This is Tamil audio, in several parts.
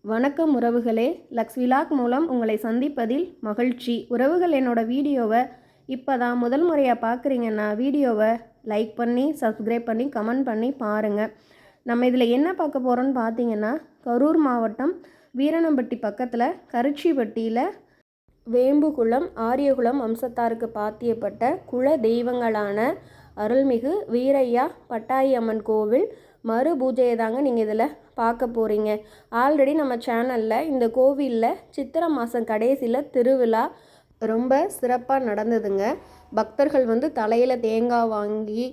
வணக்கம் உறவுகளே. லக்ஸ் விலாக் மூலம் உங்களை சந்திப்பதில் மகிழ்ச்சி. உறவுகள், என்னோட வீடியோவை இப்போ தான் முதல் முறையாக பார்க்குறீங்கன்னா வீடியோவை லைக் பண்ணி சப்ஸ்கிரைப் பண்ணி கமெண்ட் பண்ணி பாருங்கள். நம்ம இதில் என்ன பார்க்க போகிறோன்னு பார்த்தீங்கன்னா, கரூர் மாவட்டம் வீரணம்பட்டி பக்கத்தில் கரிச்சிப்பட்டியில் வேம்புகுளம் ஆரியகுளம் வம்சத்தாருக்கு பாத்தியப்பட்ட குல தெய்வங்களான அருள்மிகு வீரையா பட்டாயி அம்மன் கோவில் மறு பூஜையை தாங்க நீங்கள் இதில் பார்க்க போகிறீங்க. ஆல்ரெடி நம்ம சேனலில் இந்த கோவிலில் சித்திரை மாதம் கடைசியில் திருவிழா ரொம்ப சிறப்பாக நடந்ததுங்க. பக்தர்கள் தலையில் தேங்காய் வாங்கி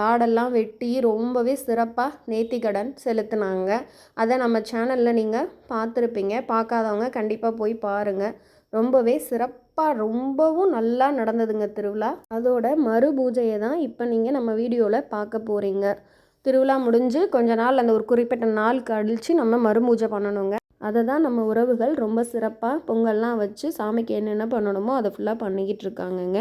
ஆடெல்லாம் வெட்டி ரொம்பவே சிறப்பாக நேர்த்திக்கடன் செலுத்தினாங்க. அதை நம்ம சேனலில் நீங்கள் பார்த்துருப்பீங்க. பார்க்காதவங்க கண்டிப்பாக போய் பாருங்கள். ரொம்பவே சிறப்பாக ரொம்பவும் நல்லா நடந்ததுங்க திருவிழா. அதோட மறு பூஜையை தான் இப்போ நீங்கள் நம்ம வீடியோவில் பார்க்க போகிறீங்க. திருவிழா முடிஞ்சு கொஞ்ச நாள் அந்த ஒரு குறிப்பிட்ட நாள் கழித்து நம்ம மறுபூஜை பண்ணணுங்க. அதை தான் நம்ம உறவுகள் ரொம்ப சிறப்பாக பொங்கல்லாம் வச்சு சாமிக்கு என்னென்ன பண்ணணுமோ அதை ஃபுல்லாக பண்ணிக்கிட்டு இருக்காங்கங்க.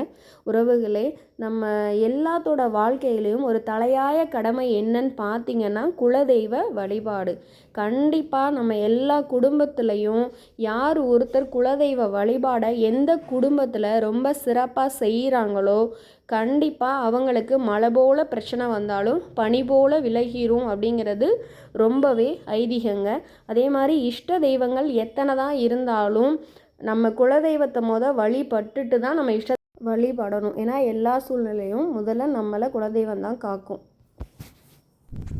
உறவுகளே, நம்ம எல்லாத்தோட வாழ்க்கையிலையும் ஒரு தலையாய கடமை என்னன்னு பார்த்தீங்கன்னா குலதெய்வ வழிபாடு. கண்டிப்பாக நம்ம எல்லா குடும்பத்துலேயும் யார் ஒருத்தர் குலதெய்வ வழிபாடை எந்த குடும்பத்தில் ரொம்ப சிறப்பாக செய்கிறாங்களோ கண்டிப்பாக அவங்களுக்கு மழை போல் பிரச்சனை வந்தாலும் பனி போல் விலகிரும் அப்படிங்கிறது ரொம்பவே ஐதீகங்க. அதே மாதிரி இஷ்ட தெய்வங்கள் எத்தனை தான் இருந்தாலும் நம்ம குலதெய்வத்தை வழிபட்டுட்டு தான் நம்ம இஷ்ட வழிபடணும். ஏன்னா எல்லா சூழ்நிலையும் முதல்ல நம்மளை குலதெய்வம் தான் காக்கும்.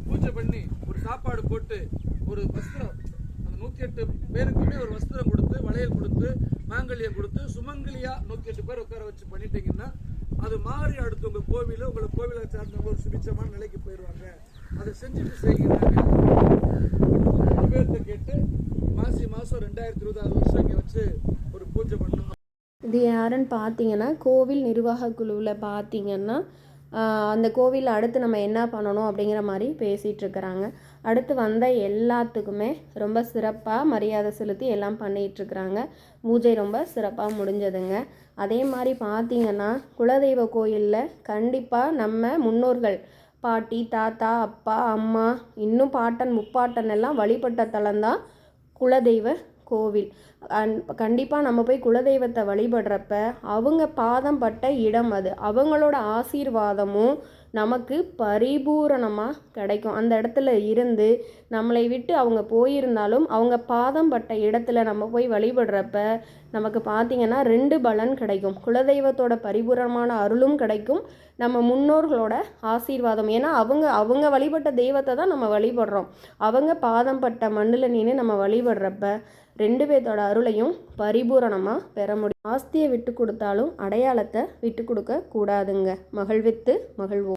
பூஜை பண்ணி ஒரு சாப்பாடு போட்டு ஒரு வஸ்திரம், அந்த 108 பேருக்குமே ஒரு வஸ்திரம் கொடுத்து வளையல் கொடுத்து மாங்கல்யம் கொடுத்து சுமங்கலியா 108 பேர் உட்கார வச்சு பண்ணிட்டீங்கன்னா அது மாறி அடுத்து உங்க கோவில உங்களுக்கு கோவிலை சார்ந்தவங்க ஒரு சுபிச்சமான நிலைக்கு போயிடுவாங்க. அதை செஞ்சுட்டு செய்கிறாங்க கேட்டு மாசம் 2020 வருஷம் இங்கே வச்சு ஒரு பூஜை பண்ணணும். இது யாருன்னு பார்த்தீங்கன்னா கோவில் நிர்வாக குழுவில் பார்த்தீங்கன்னா அந்த கோவிலில் அடுத்து நம்ம என்ன பண்ணணும் அப்படிங்கிற மாதிரி பேசிகிட்டு இருக்கிறாங்க. அடுத்து வந்த எல்லாத்துக்குமே ரொம்ப சிறப்பாக மரியாதை செலுத்தி எல்லாம் பண்ணிகிட்ருக்குறாங்க. பூஜை ரொம்ப சிறப்பாக முடிஞ்சதுங்க. அதே மாதிரி பார்த்திங்கன்னா குலதெய்வ கோயிலில் கண்டிப்பாக நம்ம முன்னோர்கள் பாட்டி தாத்தா அப்பா அம்மா இன்னும் பாட்டன் முப்பாட்டன் எல்லாம் வழிபட்ட தலம்தான் குலதெய்வ கோவில். கண்டிப்பாக நம்ம போய் குலதெய்வத்தை வழிபடுறப்ப அவங்க பாதம் பட்ட இடம் அது. அவங்களோட ஆசீர்வாதமும் நமக்கு பரிபூரணமாக கிடைக்கும். அந்த இடத்துல இருந்து நம்மளை விட்டு அவங்க போயிருந்தாலும் அவங்க பாதம் பட்ட இடத்துல நம்ம போய் வழிபடுறப்ப நமக்கு பார்த்திங்கன்னா 2 பலன் கிடைக்கும். குலதெய்வத்தோட பரிபூரணமான அருளும் கிடைக்கும், நம்ம முன்னோர்களோட ஆசீர்வாதம். ஏன்னா அவங்க வழிபட்ட தெய்வத்தை தான் நம்ம வழிபடுறோம். அவங்க பாதம் பட்ட மண்ணில் நின்று நம்ம வழிபடுறப்ப 2 பேர்த்தோட அருளையும் பரிபூரணமாக பெற முடியும். ஆஸ்தியை விட்டு கொடுத்தாலும் அடையாளத்தை விட்டு கொடுக்க கூடாதுங்க. மகிழ்வித்து மகிழ்வோம்.